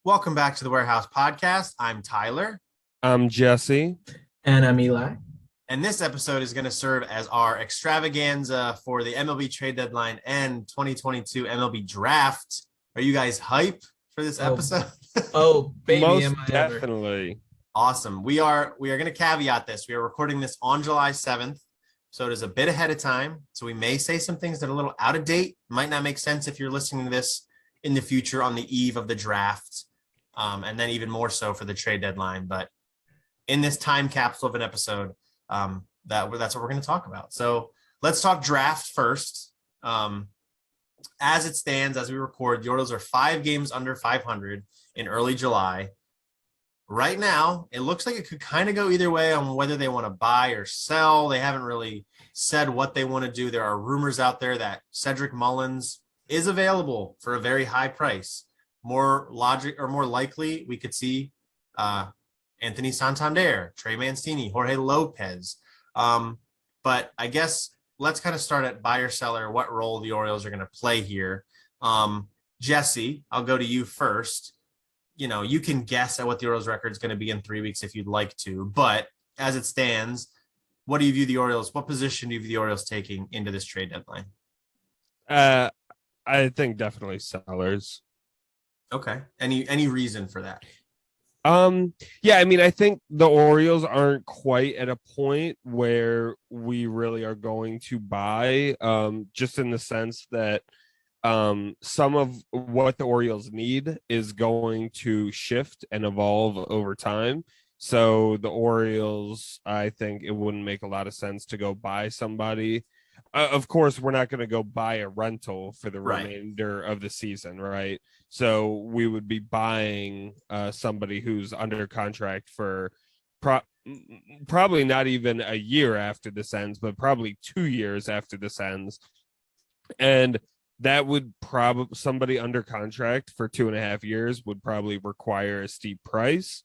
Welcome back to the Warehouse Podcast. I'm Tyler. I'm Jesse. And I'm Eli. And this episode is going to serve as our extravaganza for the MLB trade deadline and 2022 MLB Draft. Are you guys hype for this episode? Oh, baby, Most am I definitely. ever. Awesome. We are going to caveat this. We are recording this on July 7th, so it is a bit ahead of time. So we may say some things that are a little out of date. Might not make sense if you're listening to this in the future on the eve of the draft. And then even more so for the trade deadline. But in this time capsule of an episode, that's what we're going to talk about. So let's talk draft first. As it stands, as we record, the Orioles are 5 games under 500 in early July. Right now, it looks like it could kind of go either way on whether they want to buy or sell. They haven't really said what they want to do. There are rumors out there that Cedric Mullins is available for a very high price. More likely, we could see Anthony Santander, Trey Mancini, Jorge Lopez. But I guess let's kind of start at buyer seller, what role the Orioles are going to play here. Jesse, I'll go to you first. You know, you can guess at what the Orioles record is going to be in 3 weeks if you'd like to, but as it stands, what do you view the Orioles? What position do you view the Orioles taking into this trade deadline? I think definitely sellers. Okay. Any reason for that? Yeah, I mean, I think the Orioles aren't quite at a point where we really are going to buy, just in the sense that some of what the Orioles need is going to shift and evolve over time. So the Orioles, I think it wouldn't make a lot of sense to go buy somebody. Of course, we're not going to go buy a rental for the remainder of the season, right? So we would be buying somebody who's under contract for probably not even a year after this ends, but probably 2 years after this ends. And that would probably, somebody under contract for 2.5 years would probably require a steep price,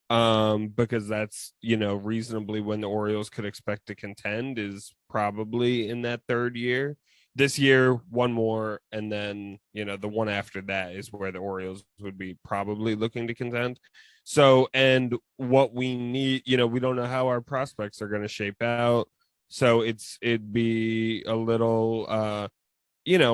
because that's, reasonably when the Orioles could expect to contend is probably in that third year. This year, one more, and then, the one after that is where the Orioles would be probably looking to contend. So, and what we need, we don't know how our prospects are going to shape out. So it'd be a little,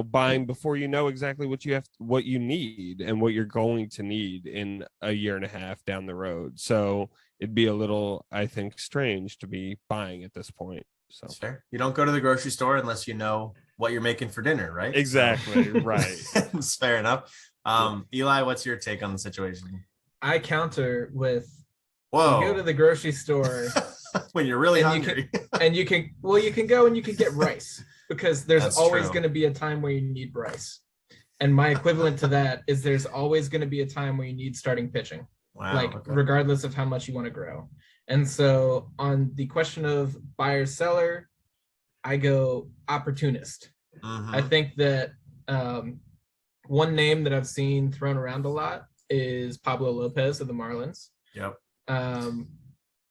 buying before you know exactly what you need and what you're going to need in a year and a half down the road. So it'd be a little, I think, strange to be buying at this point. So that's fair. You don't go to the grocery store unless you know what you're making for dinner, right? Exactly. So, right. It's fair enough. Eli, what's your take on the situation? I counter with, whoa, you go to the grocery store when you're really hungry. You can go and you can get rice, because there's That's always true. going to be a time where you need rice. And my equivalent to that is there's always going to be a time where you need starting pitching, regardless of how much you want to grow. And so on the question of buyer seller, I go opportunist. Mm-hmm. I think that one name that I've seen thrown around a lot is Pablo Lopez of the Marlins. Yep.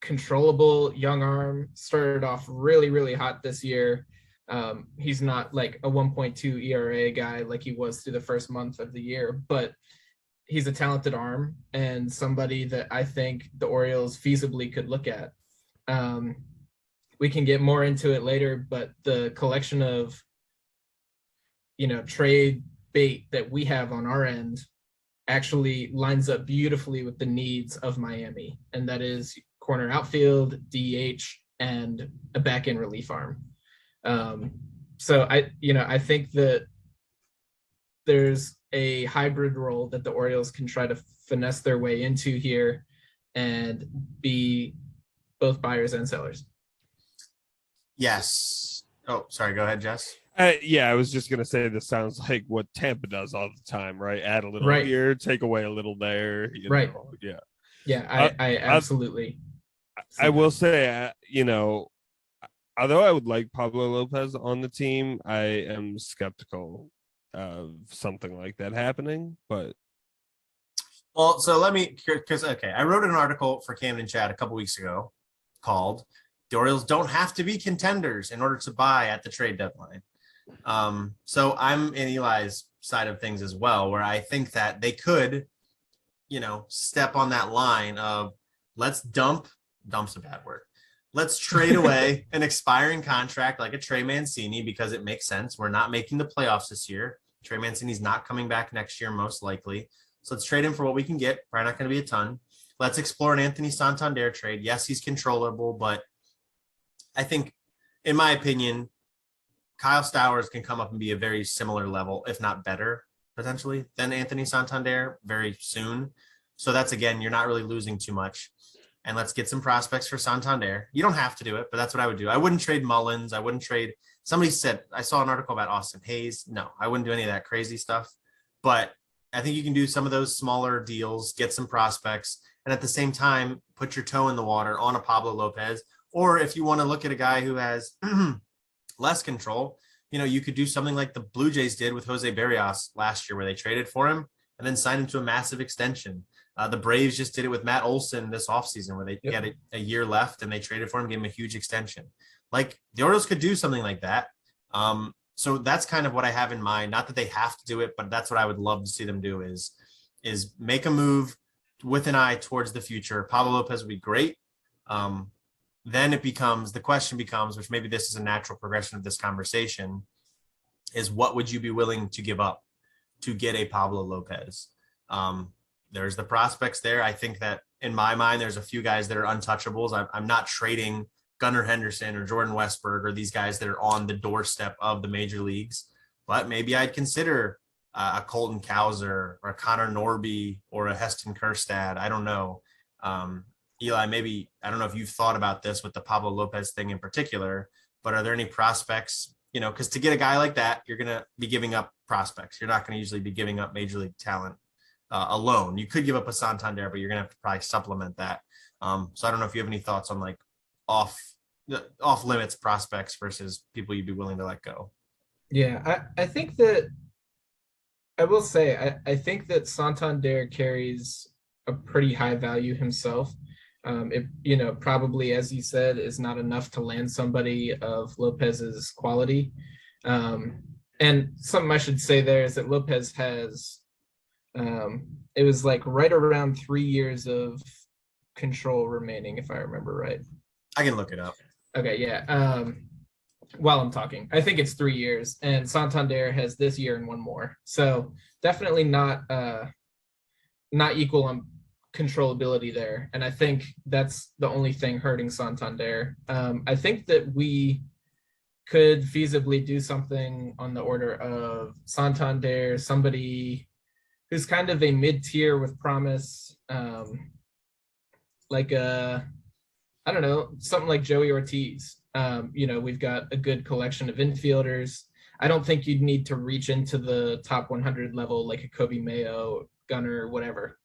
Controllable young arm, started off really, really hot this year. He's not like a 1.2 ERA guy like he was through the first month of the year, but he's a talented arm and somebody that I think the Orioles feasibly could look at. We can get more into it later, but the collection of, trade bait that we have on our end actually lines up beautifully with the needs of Miami. And that is corner outfield, DH, and a back-end relief arm. So I think that there's a hybrid role that the Orioles can try to finesse their way into here and be both buyers and sellers. Yes. Oh, sorry. Go ahead, Jess. Yeah, I was just going to say this sounds like what Tampa does all the time, right? Add a little here, take away a little there. Right. Yeah. Yeah, I absolutely. I will say, although I would like Pablo Lopez on the team, I am skeptical of something like that happening. But well, so let me, because I wrote an article for Camden Chat a couple weeks ago called "The Orioles Don't Have to Be Contenders in Order to Buy at the Trade Deadline." So I'm in Eli's side of things as well, where I think that they could step on that line of let's dump's a bad word. Let's trade away an expiring contract like a Trey Mancini because it makes sense. We're not making the playoffs this year. Trey Mancini's not coming back next year, most likely. So let's trade him for what we can get. Probably not going to be a ton. Let's explore an Anthony Santander trade. Yes, he's controllable, but I think, in my opinion, Kyle Stowers can come up and be a very similar level, if not better, potentially, than Anthony Santander very soon. So that's, again, you're not really losing too much. And let's get some prospects for Santander. You don't have to do it, but that's what I would do. I wouldn't trade Mullins. I wouldn't trade. Somebody said, I saw an article about Austin Hayes. No, I wouldn't do any of that crazy stuff. But I think you can do some of those smaller deals, get some prospects, and at the same time, put your toe in the water on a Pablo Lopez. Or if you want to look at a guy who has less control, you could do something like the Blue Jays did with Jose Berrios last year, where they traded for him and then signed him to a massive extension. The Braves just did it with Matt Olson this offseason, where they had a year left and they traded for him, gave him a huge extension. Like, the Orioles could do something like that. So that's kind of what I have in mind. Not that they have to do it, but that's what I would love to see them do is make a move with an eye towards the future. Pablo Lopez would be great. Then the question becomes, which maybe this is a natural progression of this conversation, is what would you be willing to give up to get a Pablo Lopez? There's the prospects there. I think that in my mind, there's a few guys that are untouchables. I'm not trading Gunnar Henderson or Jordan Westberg or these guys that are on the doorstep of the major leagues, but maybe I'd consider a Colton Cowser or a Connor Norby or a Heston Kjerstad. I don't know. Eli, maybe, I don't know if you've thought about this with the Pablo Lopez thing in particular, but are there any prospects, because to get a guy like that, you're going to be giving up prospects. You're not going to usually be giving up major league talent alone. You could give up a Santander, but you're going to have to probably supplement that. So I don't know if you have any thoughts on like off limits prospects versus people you'd be willing to let go. Yeah, I think that I will say, I think that Santander carries a pretty high value himself. It, probably, as you said, is not enough to land somebody of Lopez's quality. And something I should say there is that Lopez has, it was like right around 3 years of control remaining, if I remember right. I can look it up. Okay, yeah. While I'm talking, I think it's 3 years, and Santander has this year and one more. So definitely not equal on controllability there. And I think that's the only thing hurting Santander. I think that we could feasibly do something on the order of Santander, somebody who's kind of a mid-tier with promise, like I don't know, something like Joey Ortiz. We've got a good collection of infielders. I don't think you'd need to reach into the top 100 level like a Kobe Mayo, Gunner, whatever,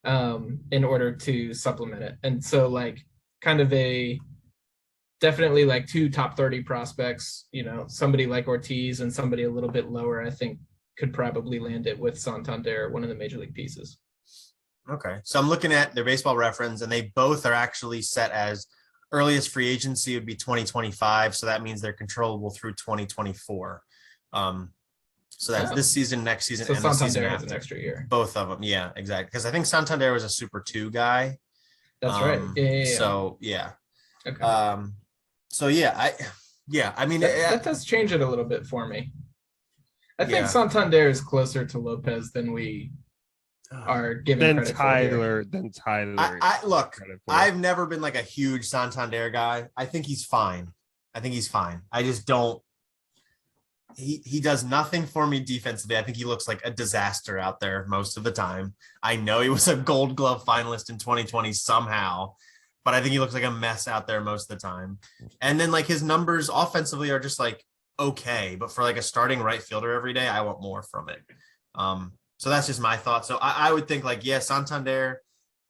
in order to supplement it. And so like kind of definitely like 2 top 30 prospects, somebody like Ortiz and somebody a little bit lower, I think could probably land it with Santander, one of the major league pieces. Okay. So I'm looking at their Baseball Reference, and they both are actually set as earliest free agency would be 2025. So that means they're controllable through 2024. So that's this season, next season, so and Santander the season has after. an extra year. Both of them. Yeah, exactly. Because I think Santander was a Super 2 guy. That's right. Yeah. So yeah. Okay. I mean, that does change it a little bit for me. I think Santander is closer to Lopez than we are giving credit for. Than Tyler. I look, I've never been like a huge Santander guy. I think he's fine. I just don't. He does nothing for me defensively. I think he looks like a disaster out there most of the time. I know he was a Gold Glove finalist in 2020 somehow, but I think he looks like a mess out there most of the time. And then like his numbers offensively are just like okay, but for like a starting right fielder every day, I want more from it. So that's just my thought. So I would think like, yeah, Santander,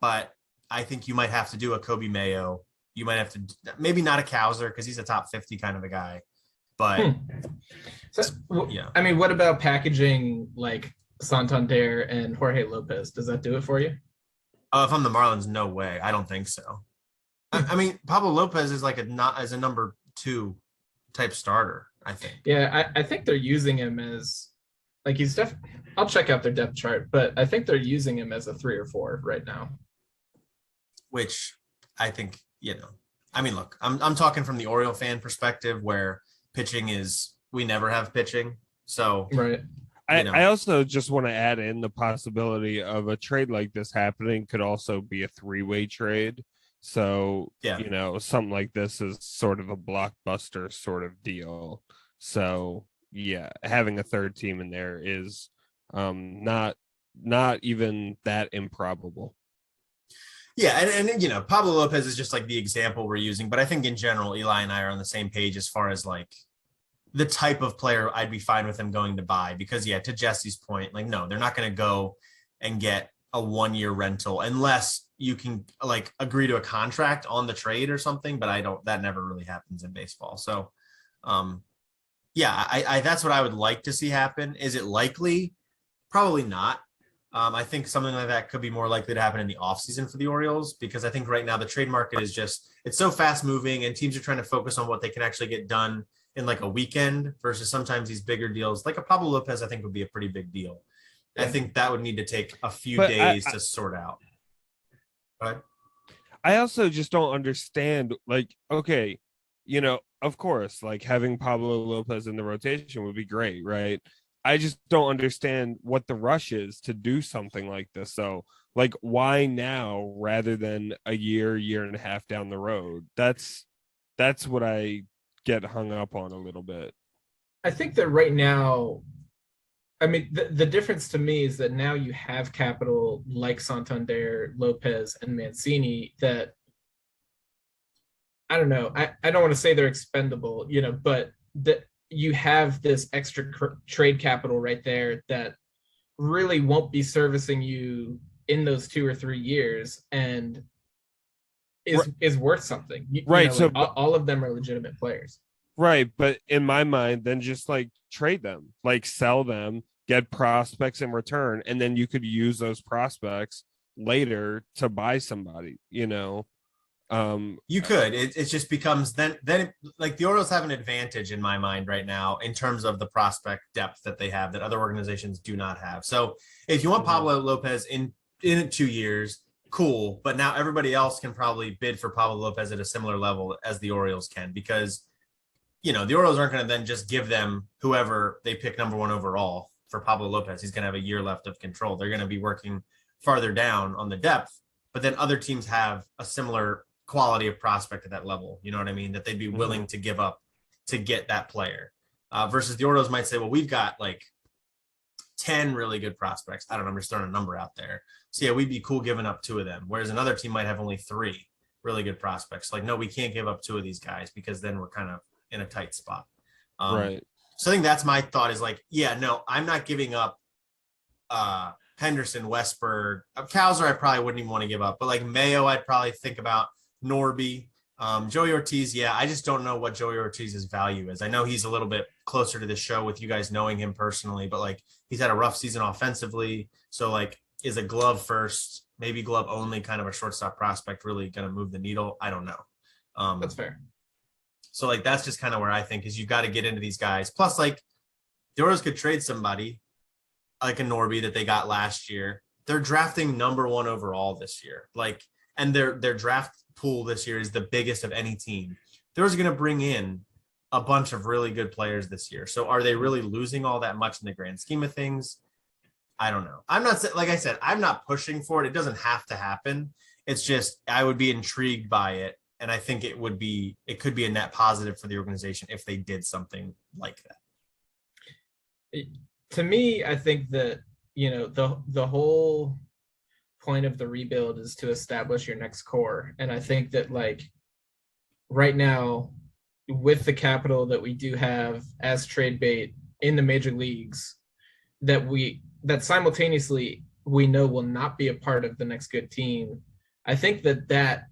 but I think you might have to do a Kobe Mayo. You might have to, maybe not a Cowser because he's a top 50 kind of a guy, but yeah. I mean, what about packaging like Santander and Jorge Lopez? Does that do it for you? If I'm the Marlins, no way. I don't think so. I mean, Pablo Lopez is like as a number 2 type starter, I think. Yeah, I think they're using him as Like he's I'll check out their depth chart, but I think they're using him as a 3 or 4 right now. Which I think, I mean, look, I'm talking from the Oriole fan perspective where pitching is, we never have pitching. So, right. I also just want to add in the possibility of a trade like this happening could also be a 3-way trade. So, something like this is sort of a blockbuster sort of deal. So, yeah, having a third team in there is not even that improbable. Yeah, and Pablo Lopez is just like the example we're using, but I think in general, Eli and I are on the same page as far as like the type of player I'd be fine with him going to buy, because to Jesse's point, like, no, they're not going to go and get a 1-year rental unless you can like agree to a contract on the trade or something, but that never really happens in baseball. So, I that's what I would like to see happen. Is it likely? Probably not. I think something like that could be more likely to happen in the offseason for the Orioles, because I think right now the trade market is it's so fast moving and teams are trying to focus on what they can actually get done in like a weekend versus sometimes these bigger deals. Like a Pablo Lopez, I think would be a pretty big deal. Yeah. I think that would need to take a few days to sort out. Right. I also just don't understand, like, okay, of course, like having Pablo Lopez in the rotation would be great, right? I just don't understand what the rush is to do something like this. So, like, why now rather than a year and a half down the road? That's what I get hung up on a little bit. I think that right now, I mean, the difference to me is that now you have capital like Santander, Lopez, and Mancini that, I don't know, I don't want to say they're expendable, but that you have this extra trade capital right there that really won't be servicing you in those 2 or 3 years and is worth something. Right. So all of them are legitimate players. Right. But in my mind, then just like trade them, like sell them, get prospects in return, and then you could use those prospects later to buy somebody, You could. It just becomes then like the Orioles have an advantage in my mind right now in terms of the prospect depth that they have that other organizations do not have. So if you want Pablo Lopez in 2 years, cool. But now everybody else can probably bid for Pablo Lopez at a similar level as the Orioles can, because the Orioles aren't going to then just give them whoever they pick number 1 overall for Pablo Lopez. He's going to have a year left of control. They're going to be working farther down on the depth, but then other teams have a similar quality of prospect at that level, you know what I mean, that they'd be willing to give up to get that player, versus the Orioles might say, well, we've got like 10 really good prospects. I don't know, I'm just throwing a number out there. So yeah, we'd be cool giving up 2 of them, whereas another team might have only 3 really good prospects. Like, no, we can't give up 2 of these guys because then we're kind of in a tight spot. Right. So I think that's my thought, is like, no, I'm not giving up Henderson, Westberg, Cowser. I probably wouldn't even want to give up, but like Mayo, I'd probably think about. Norby, Joey Ortiz. I just don't know what Joey Ortiz's value is. I know he's a little bit closer to the show with you guys knowing him personally, but like he's had a rough season offensively. So like, is a glove first, maybe glove only kind of a shortstop prospect really going to move the needle? I don't know. That's fair. So like, that's just kind of where I think is you've got to get into these guys. Plus, like the Orioles could trade somebody like a Norby that they got last year. They're drafting number 1 overall this year. Like, and their draft pool this year is the biggest of any team. They're going to bring in a bunch of really good players this year. So are they really losing all that much in the grand scheme of things? I don't know. I'm not, like I said, I'm not pushing for it. It doesn't have to happen. It's just, I would be intrigued by it. And I think it could be a net positive for the organization if they did something like that. To me, I think that, the whole point of the rebuild is to establish your next core. And I think that like right now, with the capital that we do have as trade bait in the major leagues, that simultaneously we know will not be a part of the next good team. I think that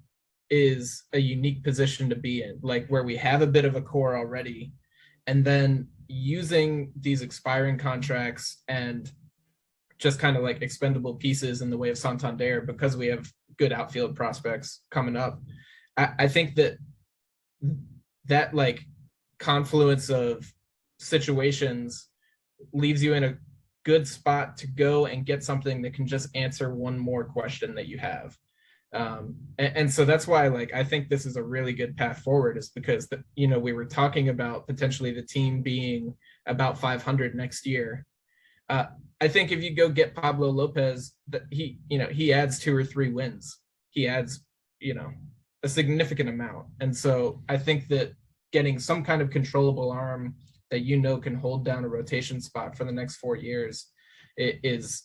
is a unique position to be in, like where we have a bit of a core already, and then using these expiring contracts and just kind of like expendable pieces in the way of Santander, because we have good outfield prospects coming up. I think that like confluence of situations leaves you in good spot to go and get something that can just answer one more question that you have. And so that's why, like, I think this is a really good path forward, is because, we were talking about potentially the team being about 500 next year. I think if you go get Pablo Lopez, that he adds 2 or 3 wins. He adds, a significant amount. And so I think that getting some kind of controllable arm that can hold down a rotation spot for the next 4 years is,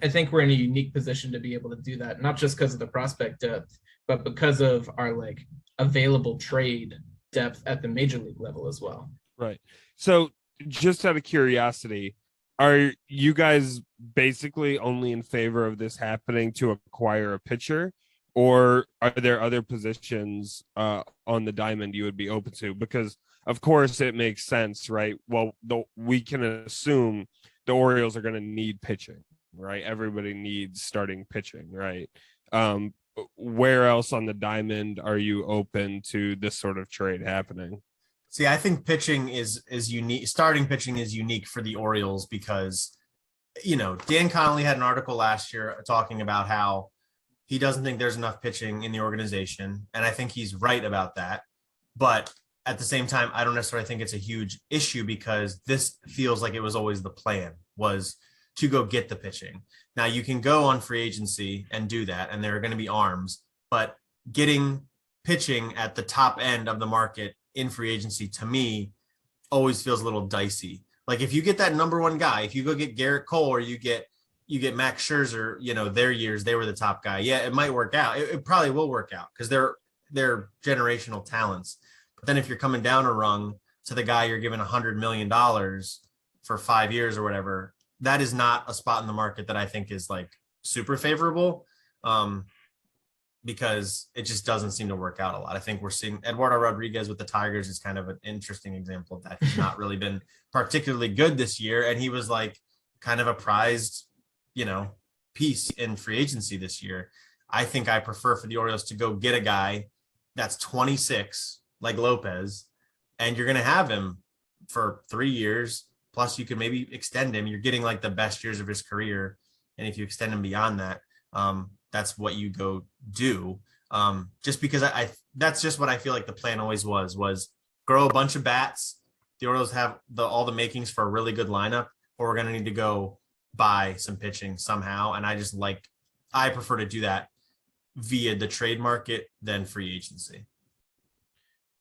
I think we're in a unique position to be able to do that, not just because of the prospect depth, but because of our like available trade depth at the major league level as well. Right. So just out of curiosity, are you guys basically only in favor of this happening to acquire a pitcher, or are there other positions on the diamond you would be open to? Because of course it makes sense, right? Well, we can assume the Orioles are going to need pitching, right? Everybody needs starting pitching, right? Where else on the diamond are you open to this sort of trade happening? See, I think pitching is unique. Starting pitching is unique for the Orioles because, Dan Connolly had an article last year talking about how he doesn't think there's enough pitching in the organization. And I think he's right about that. But at the same time, I don't necessarily think it's a huge issue because this feels like it was always the plan, was to go get the pitching. Now you can go on free agency and do that, and there are going to be arms, but getting pitching at the top end of the market in free agency, to me, always feels a little dicey. Like if you get that number one guy, if you go get Garrett Cole or you get Max Scherzer, their years, they were the top guy. Yeah, it might work out. It probably will work out because they're generational talents. But then if you're coming down a rung to the guy you're giving $100 million for 5 years or whatever, that is not a spot in the market that I think is like super favorable. Because it just doesn't seem to work out a lot. I think we're seeing Eduardo Rodriguez with the Tigers is kind of an interesting example of that. He's not really been particularly good this year. And he was like kind of a prized, piece in free agency this year. I think I prefer for the Orioles to go get a guy that's 26, like Lopez, and you're going to have him for 3 years. Plus you can maybe extend him. You're getting like the best years of his career. And if you extend him beyond that, that's what you go do. Just because that's just what I feel like the plan always was grow a bunch of bats. The Orioles have all the makings for a really good lineup, or we're going to need to go buy some pitching somehow. And I prefer to do that via the trade market than free agency.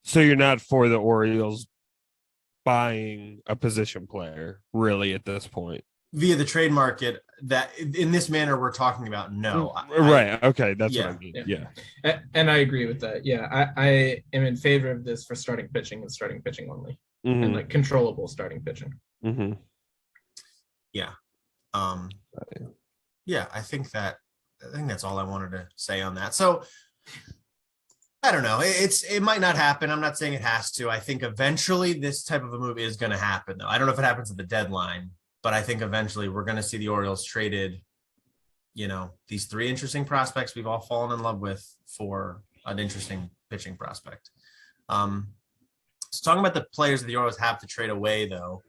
So you're not for the Orioles buying a position player really at this point? Via the trade market, that in this manner we're talking about, no. Right. Okay. That's what I mean. Yeah. And I agree with that. Yeah. I am in favor of this for starting pitching and starting pitching only, and like controllable starting pitching. Mm-hmm. Yeah. Yeah, I think that's all I wanted to say on that. So I don't know. It might not happen. I'm not saying it has to. I think eventually this type of a move is going to happen, though. I don't know if it happens at the deadline, but I think eventually we're going to see the Orioles traded, these 3 interesting prospects we've all fallen in love with for an interesting pitching prospect. So talking about the players that the Orioles have to trade away, though,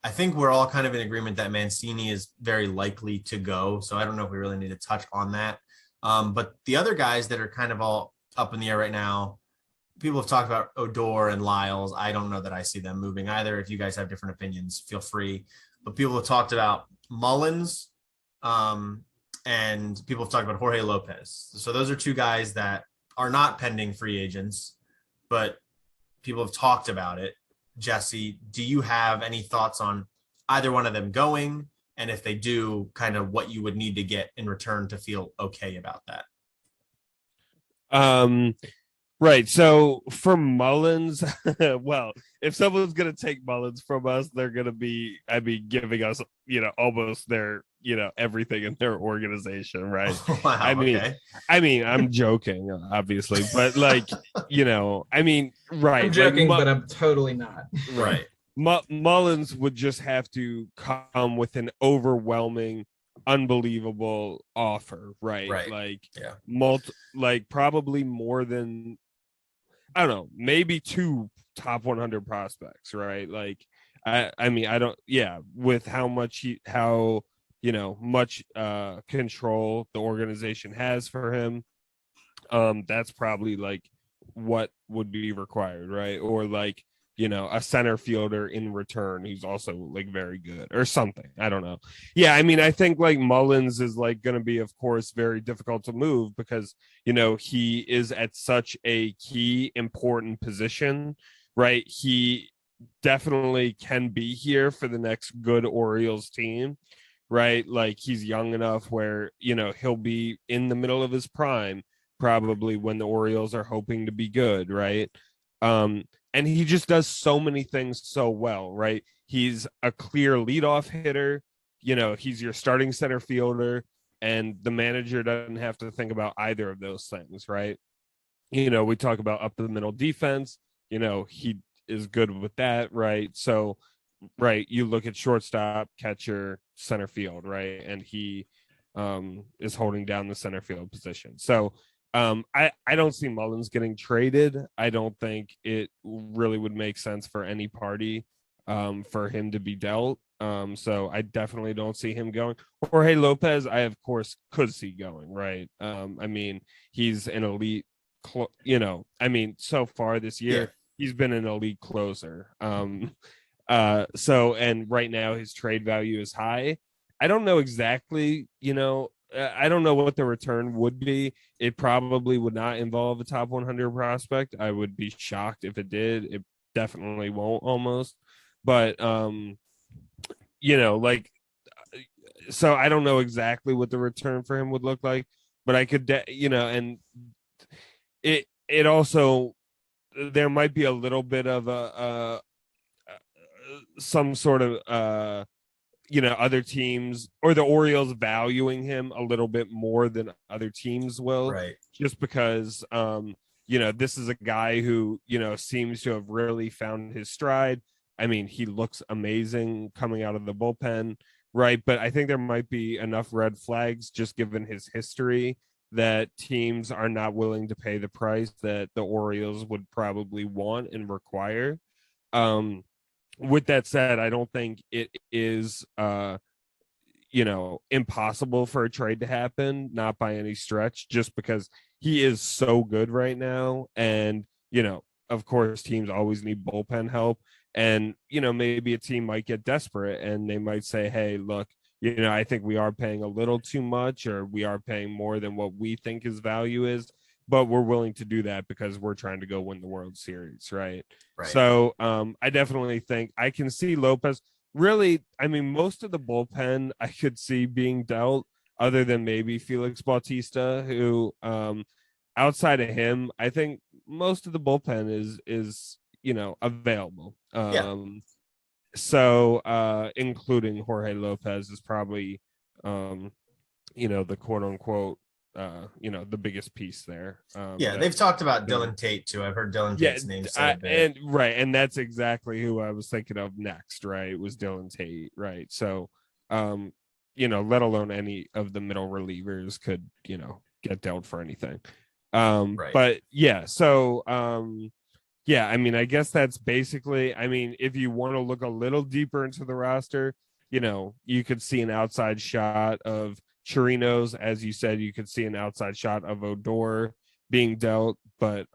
I think we're all kind of in agreement that Mancini is very likely to go. So I don't know if we really need to touch on that. But the other guys that are kind of all up in the air right now, people have talked about Odor and Lyles. I don't know that I see them moving either. If you guys have different opinions, feel free. But people have talked about Mullins, and people have talked about Jorge Lopez. So those are 2 guys that are not pending free agents, but people have talked about it. Jesse, do you have any thoughts on either one of them going? And if they do, kind of what you would need to get in return to feel okay about that? Right. So for Mullins, well, if someone's going to take Mullins from us, they're going to be, giving us, almost their, everything in their organization. Right. Wow, okay. I'm joking, obviously, but right. I'm joking, but I'm totally not. Right. Mullins would just have to come with an overwhelming, unbelievable offer, right? Probably more than, I don't know, maybe 2 top 100 prospects, right? I mean, I don't, yeah, with how much much control the organization has for him, that's probably like what would be required, right? Or like, a center fielder in return who's also like very good or something. I don't know. Yeah, I mean, I think like Mullins is like going to be, of course, very difficult to move because, he is at such a key, important position, right? He definitely can be here for the next good Orioles team, right? Like he's young enough where, he'll be in the middle of his prime, probably when the Orioles are hoping to be good, right? And he just does so many things so well, right? He's a clear leadoff hitter, he's your starting center fielder, and the manager doesn't have to think about either of those things, right? We talk about up the middle defense, he is good with that, right? So, right, you look at shortstop, catcher, center field, right? And he is holding down the center field position. So, I don't see Mullins getting traded. I don't think it really would make sense for any party for him to be dealt. So I definitely don't see him going. Jorge Lopez, I of course could see going, right? I mean, he's an elite, so far this year, he's been an elite closer. So, and right now his trade value is high. I don't know exactly, I don't know what the return would be. It probably would not involve a top 100 prospect. I would be shocked if it did. It definitely won't almost. But, like, so I don't know exactly what the return for him would look like, but I could, and it also, there might be a little bit of some sort of, other teams or the Orioles valuing him a little bit more than other teams will, right? Just because, this is a guy who, seems to have really found his stride. I mean, he looks amazing coming out of the bullpen, right? But I think there might be enough red flags just given his history that teams are not willing to pay the price that the Orioles would probably want and require. With that said, I don't think it is impossible for a trade to happen, not by any stretch, just because he is so good right now. And, of course, teams always need bullpen help. And, maybe a team might get desperate and they might say, hey, look, I think we are paying a little too much, or we are paying more than what we think his value is, but we're willing to do that because we're trying to go win the World Series, right? So I definitely think I can see Lopez. Really, I mean, most of the bullpen I could see being dealt, other than maybe Felix Bautista, who outside of him, I think most of the bullpen is available. So including Jorge Lopez is probably the quote unquote the biggest piece there. They've talked about Dylan Tate too. I've heard Dylan Tate's name said a bit. And that's exactly who I was thinking of next, right? It was Dylan Tate, right? So let alone any of the middle relievers could get dealt for anything. But yeah, so I mean, I guess that's basically, I mean, if you want to look a little deeper into the roster, you could see an outside shot of Chirinos. As you said, you could see an outside shot of Odor being dealt. But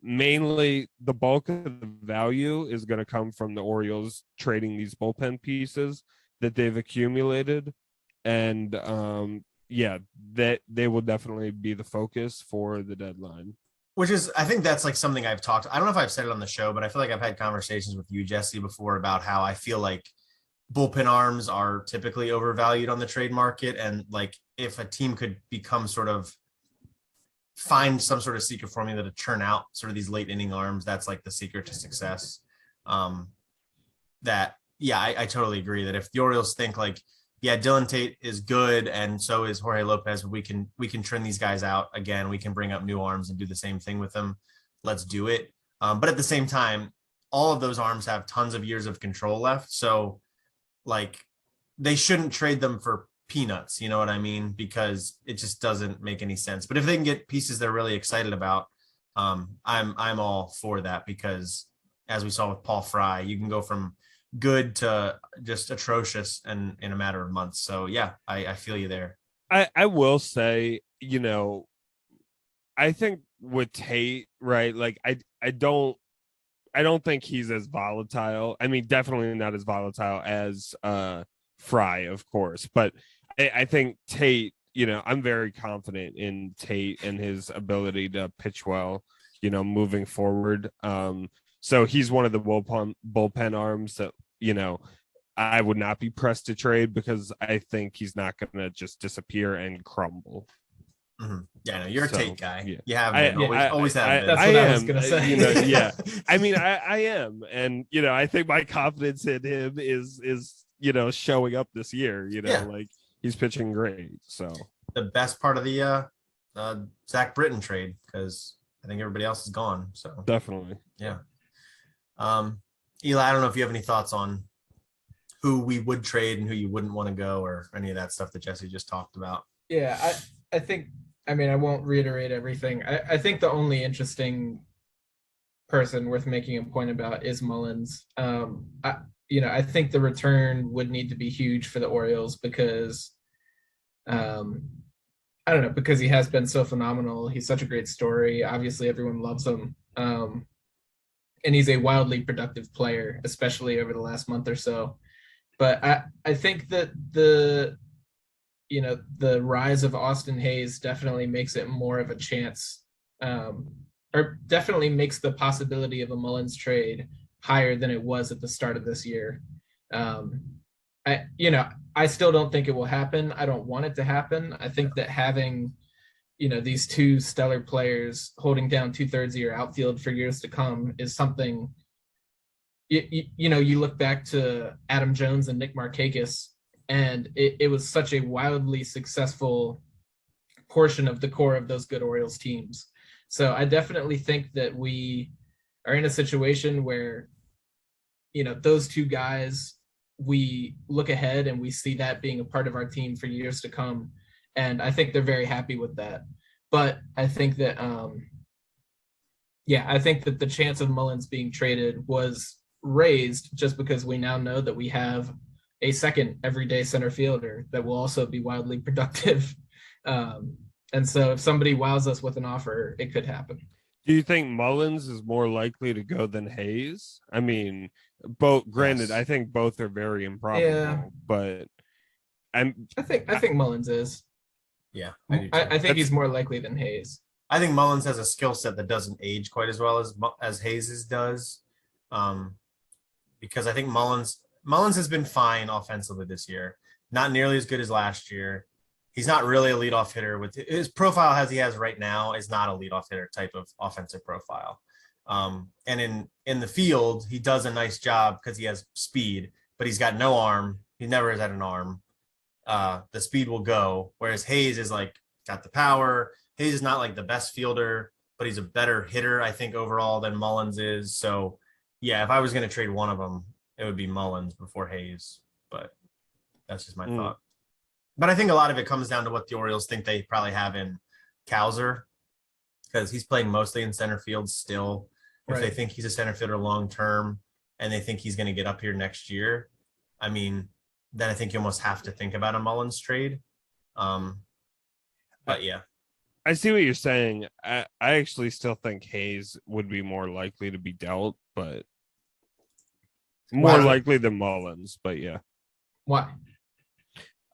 mainly the bulk of the value is going to come from the Orioles trading these bullpen pieces that they've accumulated. And that they will definitely be the focus for the deadline. Which is, I think that's like something I've talked, I don't know if I've said it on the show, but I feel like I've had conversations with you, Jesse, before about how I feel like bullpen arms are typically overvalued on the trade market. And like, if a team could become find some sort of secret formula to churn out sort of these late inning arms, that's like the secret to success. I totally agree that if the Orioles think like, Dylan Tate is good, and so is Jorge Lopez. We can trim these guys out again. We can bring up new arms and do the same thing with them. Let's do it. But at the same time, all of those arms have tons of years of control left. So, like, they shouldn't trade them for peanuts. You know what I mean? Because it just doesn't make any sense. But if they can get pieces they're really excited about, I'm all for that, because as we saw with Paul Fry. You can go from good to just atrocious in a matter of months. So yeah, I feel you there. I will say, I think with Tate, right? Like I don't think he's as volatile. I mean, definitely not as volatile as Fry, of course, but I think Tate, I'm very confident in Tate and his ability to pitch well, moving forward. So he's one of the bullpen arms that, I would not be pressed to trade because I think he's not going to just disappear and crumble. Mm-hmm. Yeah, no, you're a Tate guy. Yeah. You have been. Always have been. That's what I was gonna say. Yeah. I mean, I am, and I think my confidence in him is showing up this year. Like he's pitching great. So the best part of the Zach Britton trade, because I think everybody else is gone. So definitely, yeah. Eli, I don't know if you have any thoughts on who we would trade and who you wouldn't want to go, or any of that stuff that Jesse just talked about. Yeah, I think. I mean, I won't reiterate everything. I think the only interesting person worth making a point about is Mullins. I think the return would need to be huge for the Orioles because, I don't know, because he has been so phenomenal. He's such a great story. Obviously, everyone loves him. And he's a wildly productive player, especially over the last month or so. But I think that the rise of Austin Hayes definitely makes it more of a chance, or definitely makes the possibility of a Mullins trade higher than it was at the start of this year. I still don't think it will happen. I don't want it to happen. I think that having, these two stellar players holding down 2/3 of your outfield for years to come is something, you look back to Adam Jones and Nick Markakis, and it was such a wildly successful portion of the core of those good Orioles teams. So I definitely think that we are in a situation where, those two guys, we look ahead and we see that being a part of our team for years to come. And I think they're very happy with that. But I think that, I think that the chance of Mullins being traded was raised just because we now know that we have a second everyday center fielder that will also be wildly productive. And so if somebody wows us with an offer, it could happen. Do you think Mullins is more likely to go than Hayes? I mean, granted, yes. I think both are very improbable, but I think Mullins is. Yeah, I think he's more likely than Hayes. I think Mullins has a skill set that doesn't age quite as well as Hayes's does. Because I think Mullins has been fine offensively this year. Not nearly as good as last year. He's not really a leadoff hitter. With his profile as he has right now is not a leadoff hitter type of offensive profile. And in the field, he does a nice job because he has speed, but he's got no arm. He never has had an arm. The speed will go. Whereas Hayes is got the power. Hayes is not the best fielder, but he's a better hitter, I think, overall than Mullins is. So yeah, if I was going to trade one of them, it would be Mullins before Hayes, but that's just my thought. But I think a lot of it comes down to what the Orioles think they probably have in Cowser, because he's playing mostly in center field still. If they think he's a center fielder long-term and they think he's going to get up here next year, I mean, then I think you almost have to think about a Mullins trade. But yeah. I see what you're saying. I actually still think Hayes would be more likely to be dealt, but more likely than Mullins, but yeah. Why?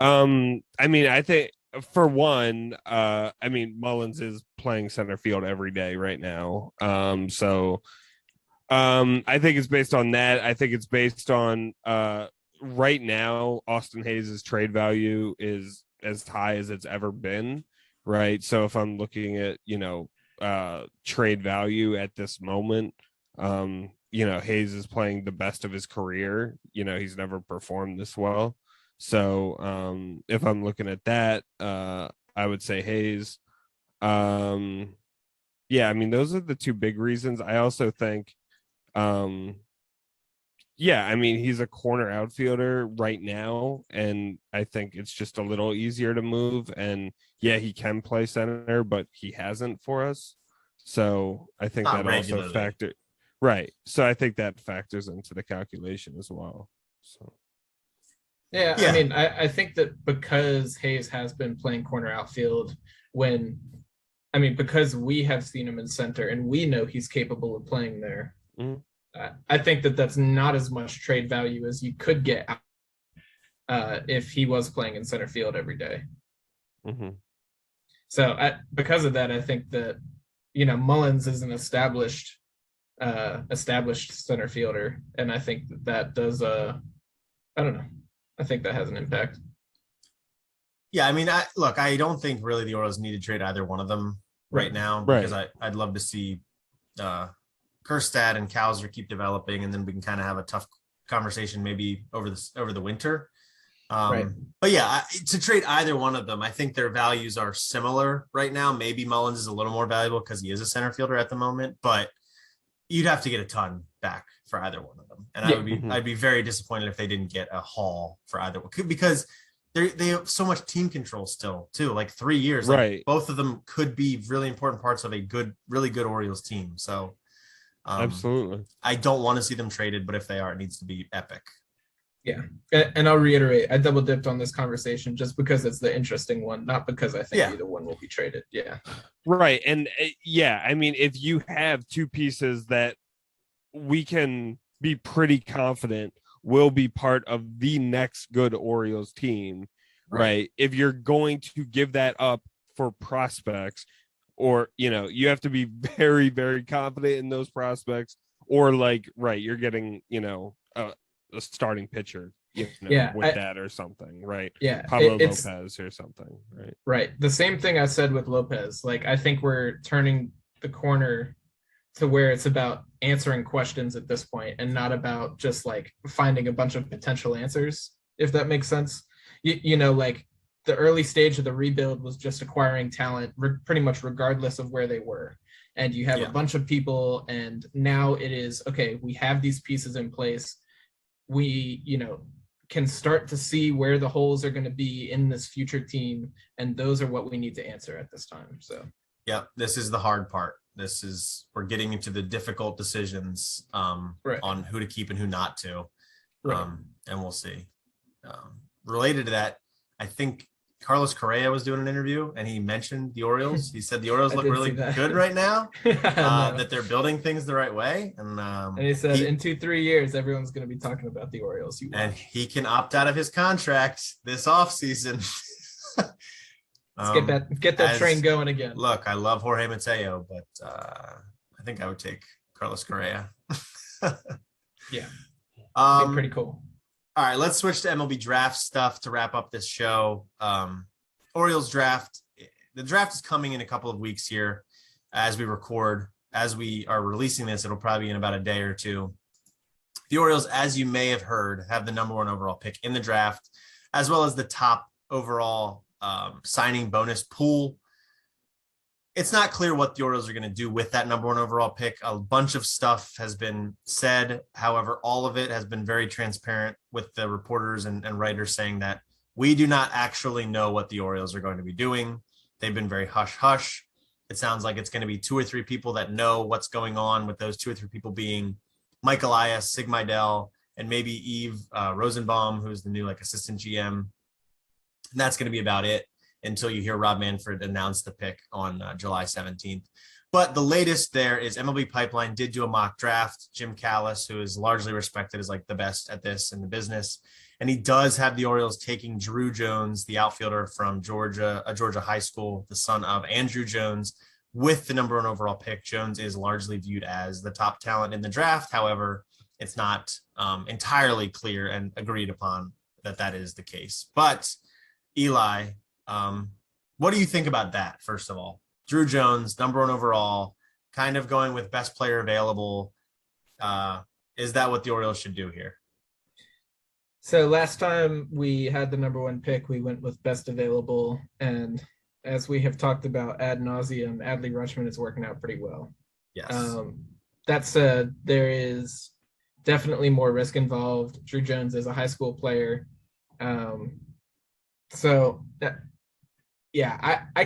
I mean, I think for one, Mullins is playing center field every day right now. So I think it's based on that. I think it's based on right now, Austin Hayes' trade value is as high as it's ever been. Right. So if I'm looking at, trade value at this moment, Hayes is playing the best of his career. He's never performed this well. So if I'm looking at that, I would say Hayes. Yeah, I mean, those are the two big reasons. I also think, he's a corner outfielder right now, and I think it's just a little easier to move. And yeah, he can play center, but he hasn't for us. So I think that also factor. Right. So I think that factors into the calculation as well. So Yeah, Yeah. I mean, I think that because Hayes has been playing corner outfield because we have seen him in center and we know he's capable of playing there. Mhm. I think that that's not as much trade value as you could get if he was playing in center field every day. Mm-hmm. So because of that, I think that, Mullins is an established center fielder. And I think that does, I don't know. I think that has an impact. Yeah, I mean, I don't think really the Orioles need to trade either one of them right now, because I'd love to see Kerstad and Cowser keep developing, and then we can kind of have a tough conversation maybe over the winter. Right. But yeah, to trade either one of them, I think their values are similar right now. Maybe Mullins is a little more valuable because he is a center fielder at the moment, but you'd have to get a ton back for either one of them. And I'd be very disappointed if they didn't get a haul for either one, because they have so much team control still too, like 3 years. Right. Both of them could be really important parts of a really good Orioles team. So absolutely. I don't want to see them traded, but if they are, it needs to be epic. Yeah. And I'll reiterate, I double dipped on this conversation just because it's the interesting one, not because I think either one will be traded. Yeah. Right. And I mean, if you have two pieces that we can be pretty confident will be part of the next good Orioles team, right? If you're going to give that up for prospects, or, you have to be very, very confident in those prospects, or you're getting, a starting pitcher, that or something, right? Yeah, Pablo Lopez or something, right? Right. The same thing I said with Lopez. I think we're turning the corner to where it's about answering questions at this point and not about just finding a bunch of potential answers, if that makes sense. The early stage of the rebuild was just acquiring talent pretty much regardless of where they were. And you have a bunch of people, and now it is, okay, we have these pieces in place. We, can start to see where the holes are going to be in this future team. And those are what we need to answer at this time. So, yeah, this is the hard part. We're getting into the difficult decisions on who to keep and who not to. And we'll see. Related to that, I think Carlos Correa was doing an interview and he mentioned the Orioles. He said the Orioles look really good right now, that they're building things the right way. And he said in 2-3 years, everyone's going to be talking about the Orioles. And he can opt out of his contract this offseason. Let's get that train going again. Look, I love Jorge Mateo, but I think I would take Carlos Correa. Yeah. Pretty cool. All right, let's switch to MLB Draft stuff to wrap up this show. Orioles Draft. The draft is coming in a couple of weeks here as we record. As we are releasing this, it'll probably be in about a day or two. The Orioles, as you may have heard, have the number 1 overall pick in the draft, as well as the top overall signing bonus pool. It's not clear what the Orioles are going to do with that number 1 overall pick. A bunch of stuff has been said. However, all of it has been very transparent with the reporters and writers saying that we do not actually know what the Orioles are going to be doing. They've been very hush-hush. It sounds like it's going to be 2 or 3 people that know what's going on, with those 2 or 3 people being Mike Elias, Sig Mejdal, and maybe Eve Rosenbaum, who's the new assistant GM. And that's going to be about it until you hear Rob Manfred announce the pick on July 17th. But the latest there is MLB Pipeline did do a mock draft. Jim Callis, who is largely respected as the best at this in the business. And he does have the Orioles taking Drew Jones, the outfielder from Georgia high school, the son of Andrew Jones, with the number 1 overall pick. Jones is largely viewed as the top talent in the draft. However, it's not entirely clear and agreed upon that is the case. But Eli, what do you think about that, first of all? Drew Jones, number 1 overall, kind of going with best player available. Is that what the Orioles should do here? So last time we had the number 1 pick, we went with best available. And as we have talked about ad nauseum, Adley Rutschman is working out pretty well. Yes. That said, there is definitely more risk involved. Drew Jones is a high school player. I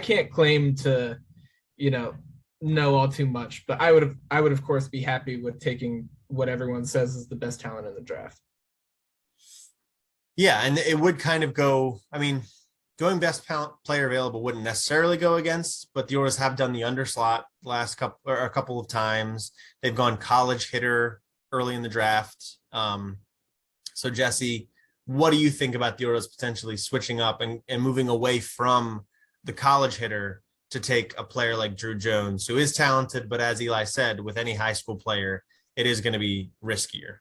can't claim to, know all too much, but I would of course be happy with taking what everyone says is the best talent in the draft. Yeah, and it would kind of go, I mean, going best player available wouldn't necessarily go against, but the Orioles have done the underslot a couple of times. They've gone college hitter early in the draft. So Jesse, what do you think about the Orioles potentially switching up and moving away from the college hitter to take a player like Drew Jones, who is talented, but as Eli said, with any high school player, it is going to be riskier.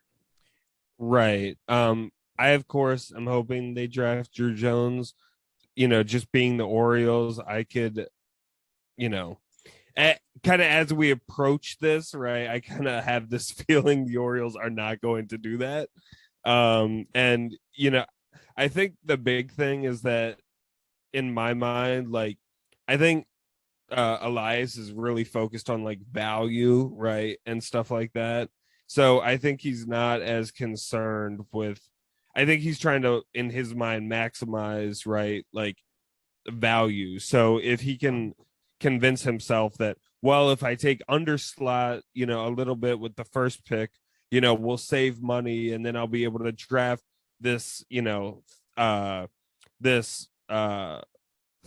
Right. I, of course, am hoping they draft Drew Jones. Just being the Orioles, I could, kind of as we approach this, right, I kind of have this feeling the Orioles are not going to do that. And, I think the big thing is that in my mind, like, I think Elias is really focused on like value, right, and stuff like that. So I think he's not as concerned with, I think he's trying to, in his mind, maximize, right, like value. So if he can convince himself that, well, if I take underslot, a little bit with the first pick, we'll save money and then I'll be able to draft this, this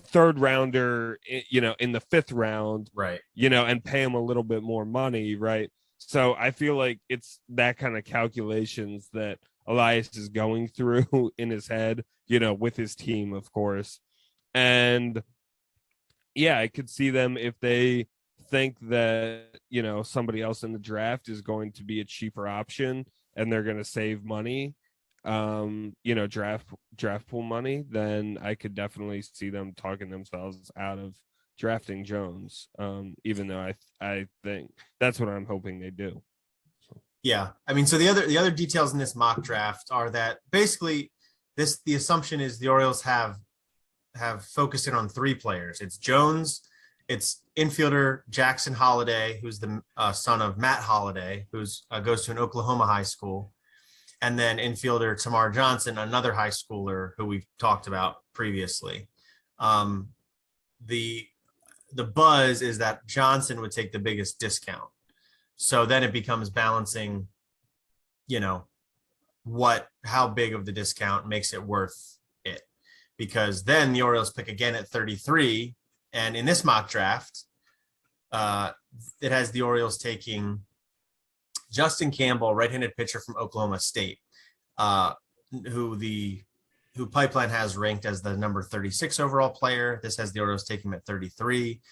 third rounder, in the fifth round, right? And pay him a little bit more money, right? So I feel like it's that kind of calculations that Elias is going through in his head, with his team, of course. And yeah, I could see them if they think that, somebody else in the draft is going to be a cheaper option and they're going to save money, draft pool money, then I could definitely see them talking themselves out of drafting Jones. Even though I think that's what I'm hoping they do. Yeah. I mean, so the other details in this mock draft are that basically the assumption is the Orioles have focused in on three players. It's Jones, it's infielder Jackson Holliday, who's the son of Matt Holliday, who's goes to an Oklahoma high school, and then infielder Taramar Johnson, another high schooler who we've talked about previously. The buzz is that Johnson would take the biggest discount. So then it becomes balancing, how big of the discount makes it worth it. Because then the Orioles pick again at 33. And in this mock draft, it has the Orioles taking Justin Campbell, right-handed pitcher from Oklahoma State, who Pipeline has ranked as the number 36 overall player. This has the Orioles taking him at 33.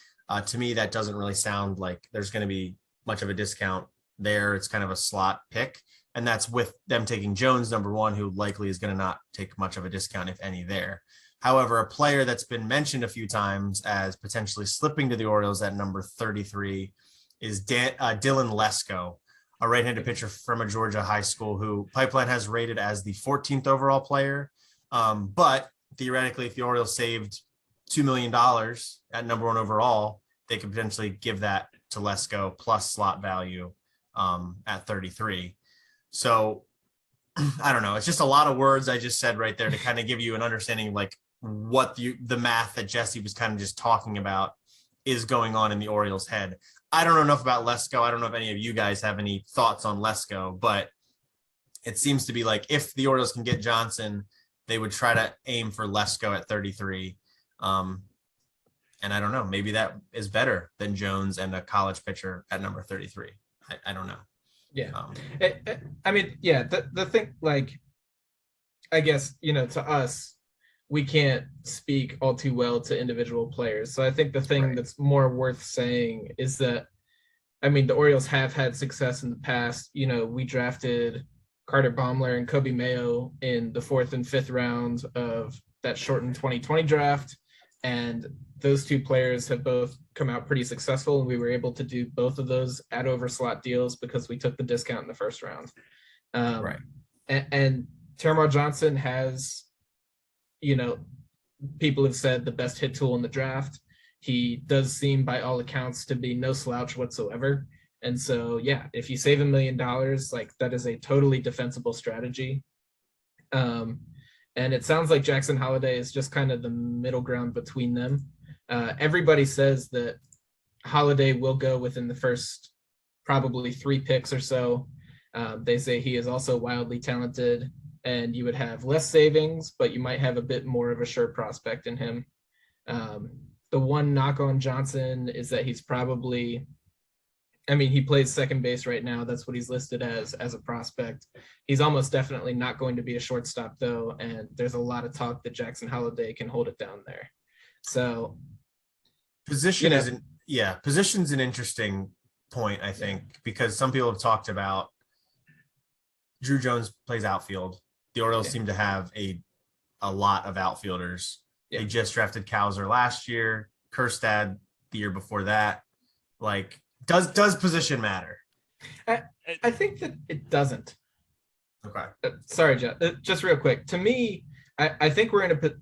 To me, that doesn't really sound like there's going to be much of a discount there. It's kind of a slot pick. And that's with them taking Jones, number one, who likely is going to not take much of a discount, if any, there. However, a player that's been mentioned a few times as potentially slipping to the Orioles at number 33 is Dylan Lesko, a right-handed pitcher from a Georgia high school who Pipeline has rated as the 14th overall player. But theoretically, if the Orioles saved $2 million at number one overall, they could potentially give that to Lesko plus slot value at 33. So I don't know. It's just a lot of words I just said right there to kind of give you an understanding of like what the math that Jesse was kind of just talking about is going on in the Orioles' head. I don't know enough about Lesko. I don't know if any of you guys have any thoughts on Lesko, but it seems to be like if the Orioles can get Johnson, they would try to aim for Lesko at 33. And I don't know, maybe that is better than Jones and a college pitcher at number 33. I don't know. Yeah. I mean, yeah, the thing, like, I guess, to us, we can't speak all too well to individual players. So I think the thing that's more worth saying is that, I mean, the Orioles have had success in the past. We drafted Carter Baumler and Kobe Mayo in the 4th and 5th rounds of that shortened 2020 draft. And those two players have both come out pretty successful. And we were able to do both of those at over slot deals because we took the discount in the first round. And Taramar Johnson has, people have said the best hit tool in the draft. He does seem by all accounts to be no slouch whatsoever. And so, yeah, if you save $1 million, like that is a totally defensible strategy. And it sounds like Jackson Holliday is just kind of the middle ground between them. Everybody says that Holiday will go within the first probably 3 picks or so. They say he is also wildly talented, and you would have less savings, but you might have a bit more of a sure prospect in him. The one knock on Johnson is that he's probably, I mean, he plays second base right now. That's what he's listed as a prospect. He's almost definitely not going to be a shortstop, though, and there's a lot of talk that Jackson Holiday can hold it down there. So position's an interesting point, I think, because some people have talked about Drew Jones plays outfield. The Orioles seem to have a lot of outfielders. They just drafted Kowser last year, Kerstad the year before that. Like, does position matter? I think that it doesn't. Okay. Sorry, Jeff. Just real quick. To me, I think we're in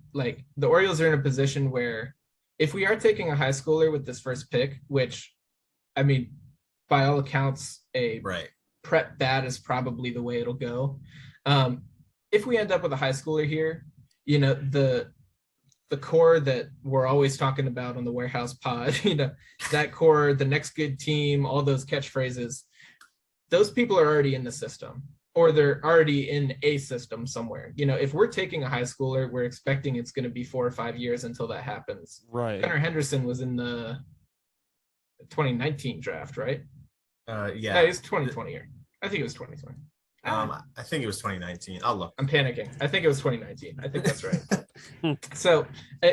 the Orioles are in a position where if we are taking a high schooler with this first pick, which, I mean, by all accounts, a prep bat is probably the way it'll go. If we end up with a high schooler here, you know, the core that we're always talking about on the Warehouse Pod, you know, that core, the next good team, all those catchphrases, those people are already in the system, or they're already in a system somewhere. You know, if we're taking a high schooler, we're expecting it's going to be 4 or 5 years until that happens. Right. Gunnar Henderson was in the 2019 draft, right? Yeah. No, he's 2020 here. I think it was 2020. I think it was 2019. I'll look. I'm panicking. I think it was 2019. I think that's right. So,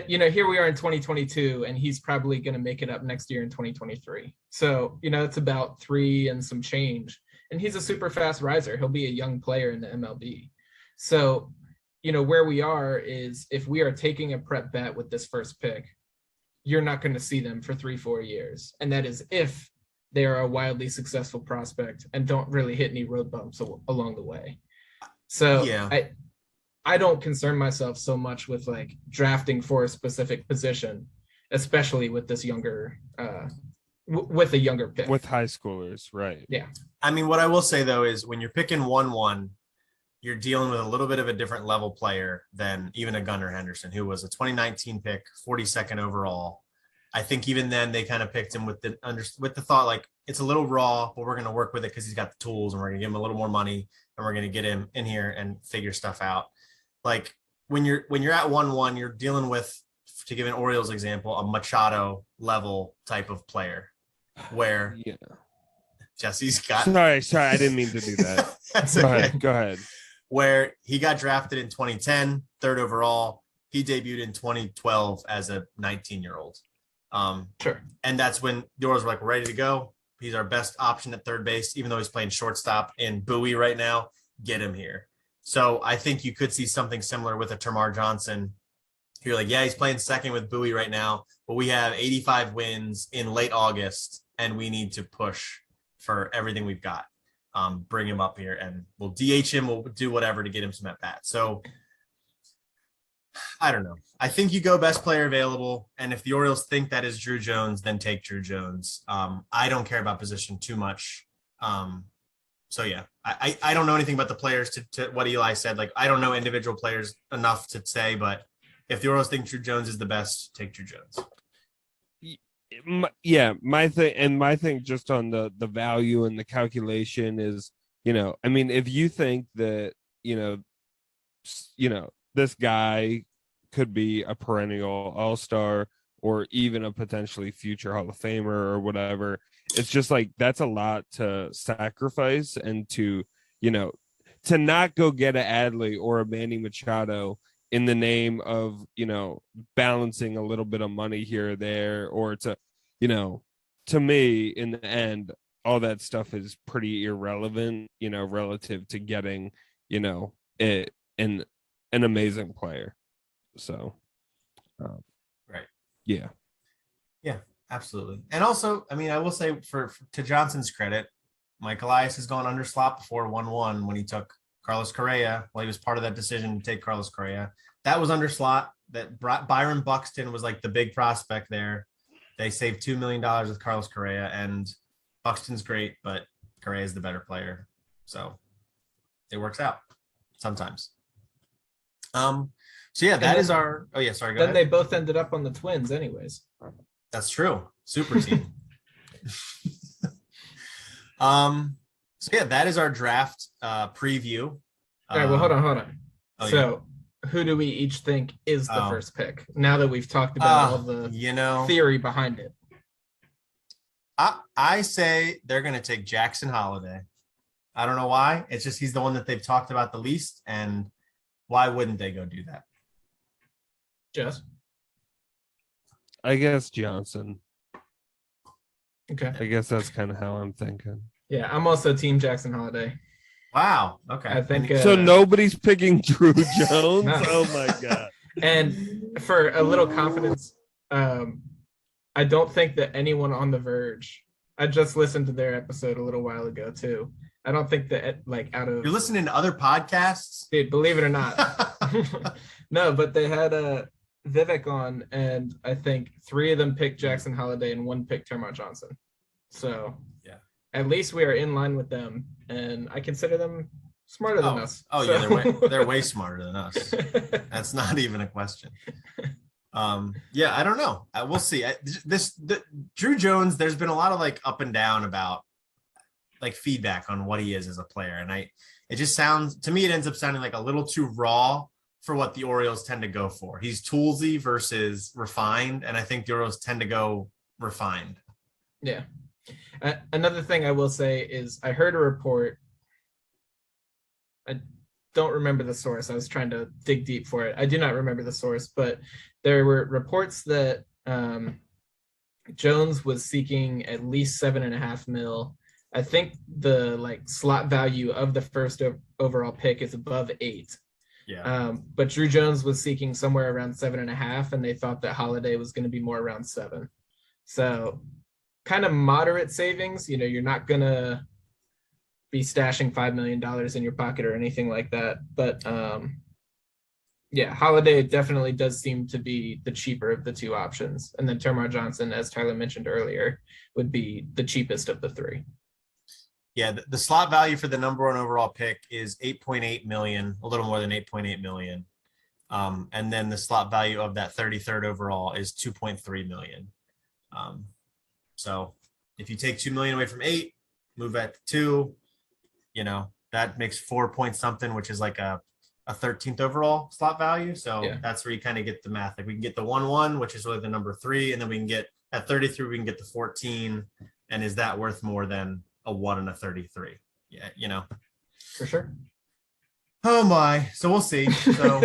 you know, here we are in 2022, and he's probably going to make it up next year in 2023. So, you know, it's about 3 and some change. And he's a super fast riser. He'll be a young player in the MLB. So, you know, where we are is if we are taking a prep bet with this first pick, you're not going to see them for 3-4 years. And that is if they are a wildly successful prospect and don't really hit any road bumps along the way. So I don't concern myself so much with like drafting for a specific position, especially with this younger, with a younger pick. With high schoolers, right. Yeah. I mean, what I will say, though, is when you're picking 1-1, you're dealing with a little bit of a different level player than even a Gunnar Henderson, who was a 2019 pick, 42nd overall. I think even then they kind of picked him with the thought, like, it's a little raw, but we're going to work with it because he's got the tools, and we're going to give him a little more money, and we're going to get him in here and figure stuff out. Like when you're at 1-1, you're dealing with, to give an Orioles example, a Machado level type of player where Jesse's got. Sorry, I didn't mean to do that. That's Go ahead. Where he got drafted in 2010, 3rd overall. He debuted in 2012 as a 19-year-old. Sure. And that's when the Orioles were like, we're ready to go. He's our best option at third base, even though he's playing shortstop in Bowie right now. Get him here. So I think you could see something similar with a Taramar Johnson. You're like, yeah, he's playing second with Bowie right now, but we have 85 wins in late August, and we need to push for everything we've got. Bring him up here, and we'll DH him. We'll do whatever to get him some at bats. So I don't know. I think you go best player available. And if the Orioles think that is Drew Jones, then take Drew Jones. I don't care about position too much. So yeah, I don't know anything about the players to what Eli said. Like, I don't know individual players enough to say, but if the Orioles think Drew Jones is the best, take Drew Jones. Yeah, my thing just on the value and the calculation is, you know, I mean, if you think that, you know, this guy could be a perennial all-star or even a potentially future Hall of Famer or whatever, it's just like, that's a lot to sacrifice, and to, you know, to not go get an Adley or a Manny Machado in the name of, you know, balancing a little bit of money here or there, or to, you know, to me, in the end, all that stuff is pretty irrelevant, you know, relative to getting, you know, an amazing player. So, right. Yeah. Yeah, absolutely. And also, I mean, I will say to Johnson's credit, Mike Elias has gone under slot before 1-1 when he took Carlos Correa. Well, he was part of that decision to take Carlos Correa. That was under slot. That Byron Buxton was like the big prospect there. They saved $2 million with Carlos Correa, and Buxton's great, but Correa is the better player. So it works out sometimes. So yeah, that is our. Oh yeah, sorry. Go then ahead. they both ended up on the Twins, anyways. That's true. Super team. So yeah, that is our draft preview. All right, well, hold on. Oh, So who do we each think is the first pick? Now that we've talked about all the theory behind it. I say they're going to take Jackson Holiday. I don't know why. It's just he's the one that they've talked about the least, and why wouldn't they go do that? Jess? I guess Johnson. Okay. I guess that's kind of how I'm thinking. Yeah, I'm also Team Jackson Holiday. Wow. Okay. I think so. Nobody's picking Drew Jones. No. Oh my god! And for a little confidence, I don't think that anyone on The Verge. I just listened to their episode a little while ago too. I don't think that out of you're listening to other podcasts, dude. Believe it or not, no. But they had Vivek on, and I think 3 of them picked Jackson Holiday and 1 picked Taramar Johnson. So yeah, at least we are in line with them, and I consider them smarter than us. Oh so. Yeah, they're way smarter than us. That's not even a question. Yeah, I don't know. We'll see. Drew Jones, there's been a lot of up and down about feedback on what he is as a player, and it just sounds to me, it ends up sounding like a little too raw for what the Orioles tend to go for. He's toolsy versus refined, and I think the Orioles tend to go refined. Yeah. Another thing I will say is I heard a report. I don't remember the source. I was trying to dig deep for it. I do not remember the source, but there were reports that Jones was seeking at least $7.5 million. I think the slot value of the first overall pick is above 8. Yeah. But Drew Jones was seeking somewhere around 7.5, and they thought that Holiday was going to be more around 7. So kind of moderate savings. You're not going to be stashing $5 million in your pocket or anything like that. But yeah, Holiday definitely does seem to be the cheaper of the 2 options. And then Taramar Johnson, as Tyler mentioned earlier, would be the cheapest of the 3. Yeah, the slot value for the number 1 overall pick is $8.8 million, a little more than $8.8 million. And then the slot value of that 33rd overall is $2.3 million. So if you take $2 million away from 8, move that to 2, that makes 4 point something, which is like a 13th overall slot value. So yeah, that's where you kind of get the math. We can get the 1-1, which is really the number 3, and then we can get at 33, we can get the 14. And is that worth more than a 1 and a 33? Yeah, for sure. Oh my. So we'll see. So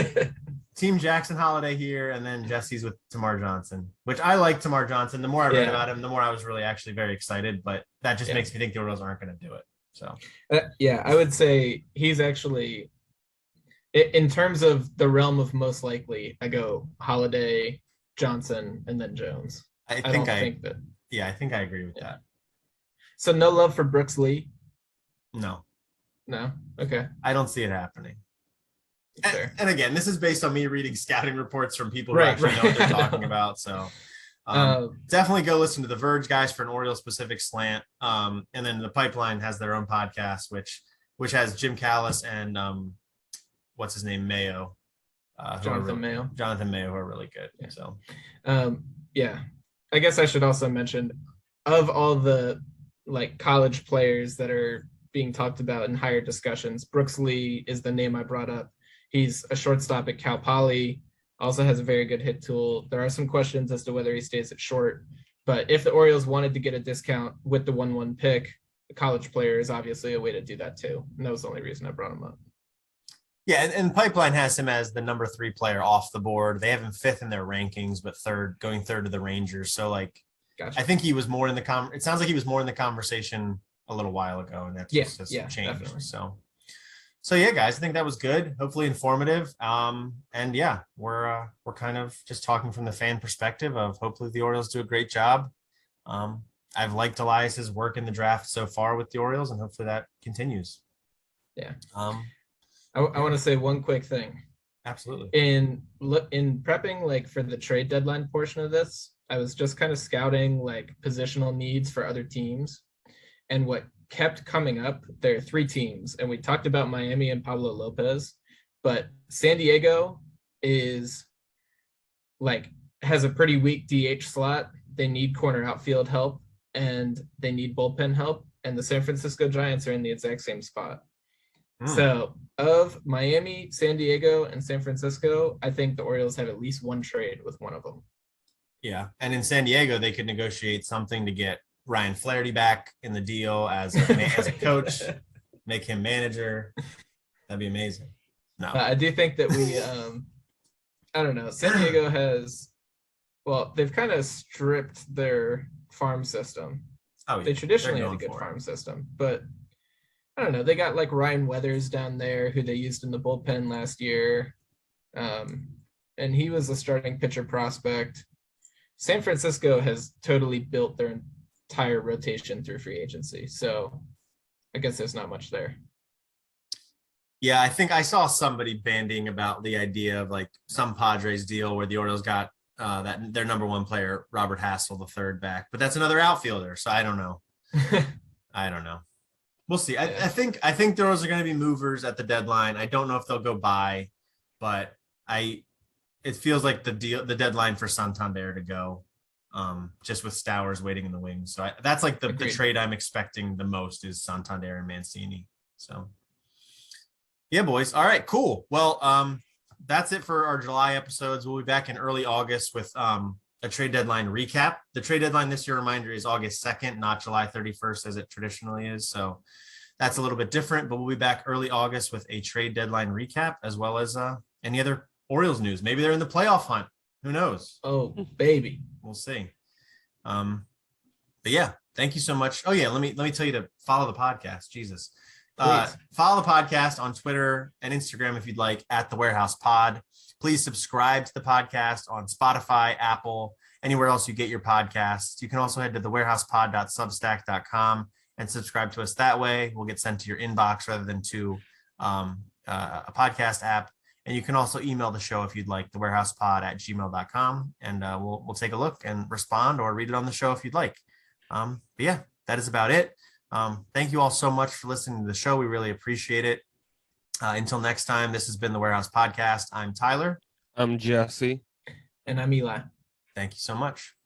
Team Jackson Holiday here, and then Jesse's with Taramar Johnson, which I like Taramar Johnson. The more I read about him, the more I was really actually very excited, but that just makes me think the Orioles aren't going to do it. So yeah, I would say he's actually, in terms of the realm of most likely, I go Holiday, Johnson, and then Jones. I think I agree with that. So no love for Brooks Lee? No. Okay. I don't see it happening. And again, this is based on me reading scouting reports from people who actually know what they're talking about. So definitely go listen to The Verge, guys, for an Orioles specific slant. And then the Pipeline has their own podcast, which has Jim Callis and what's his name, Mayo. Jonathan Mayo, who are really good. Yeah. So yeah, I guess I should also mention, of all the college players that are being talked about in higher discussions, Brooks Lee is the name I brought up. He's a shortstop at Cal Poly, also has a very good hit tool. There are some questions as to whether he stays at short, but if the Orioles wanted to get a discount with the 1-1 pick, a college player is obviously a way to do that too. And that was the only reason I brought him up. Yeah, and Pipeline has him as the number 3 player off the board. They have him 5th in their rankings, but going third to the Rangers. So gotcha. I think he was more in the it sounds like he was more in the conversation a little while ago, and that's just changed. Definitely. So yeah, guys, I think that was good. Hopefully informative. And yeah, we're kind of just talking from the fan perspective of hopefully the Orioles do a great job. I've liked Elias's work in the draft so far with the Orioles, and hopefully that continues. Yeah. I want to say one quick thing. Absolutely. In prepping for the trade deadline portion of this, I was just kind of scouting positional needs for other teams, and what kept coming up, there are 3 teams, and we talked about Miami and Pablo Lopez, but San Diego is has a pretty weak DH slot. They need corner outfield help, and they need bullpen help. And the San Francisco Giants are in the exact same spot. Hmm. So of Miami, San Diego, and San Francisco, I think the Orioles have at least one trade with one of them. Yeah. And in San Diego, they could negotiate something to get Ryan Flaherty back in the deal as a coach, make him manager. That'd be amazing. No. I do think that we, I don't know, San Diego has, well, they've kind of stripped their farm system. Oh, yeah. They traditionally They're had a going good for it. farm system, but I don't know. They got like Ryan Weathers down there, who they used in the bullpen last year. And he was a starting pitcher prospect. San Francisco has totally built their entire rotation through free agency. So I guess there's not much there. Yeah, I think I saw somebody bandying about the idea of like some Padres deal where the Orioles got that their number one player, Robert Hassel, the third back, but that's another outfielder. So I don't know. I don't know. We'll see. I think the Orioles are going to be movers at the deadline. I don't know if they'll go buy, but it feels like the deadline for Santander to go, just with Stowers waiting in the wings. So that's like the trade I'm expecting the most is Santander and Mancini. So yeah, boys. All right, cool. Well, that's it for our July episodes. We'll be back in early August with a trade deadline recap. The trade deadline this year, reminder, is August 2nd, not July 31st as it traditionally is. So that's a little bit different, but we'll be back early August with a trade deadline recap as well as any other Orioles news. Maybe they're in the playoff hunt. Who knows? Oh, baby. We'll see. But yeah, thank you so much. Oh yeah, let me tell you to follow the podcast. Jesus. Follow the podcast on Twitter and Instagram if you'd like at The Warehouse Pod. Please subscribe to the podcast on Spotify, Apple, anywhere else you get your podcasts. You can also head to thewarehousepod.substack.com and subscribe to us that way. We'll get sent to your inbox rather than to a podcast app. And you can also email the show if you'd like, thewarehousepod@gmail.com, and we'll take a look and respond or read it on the show if you'd like. But yeah, that is about it. Thank you all so much for listening to the show. We really appreciate it. Until next time, this has been the Warehouse Podcast. I'm Tyler. I'm Jesse. And I'm Eli. Thank you so much.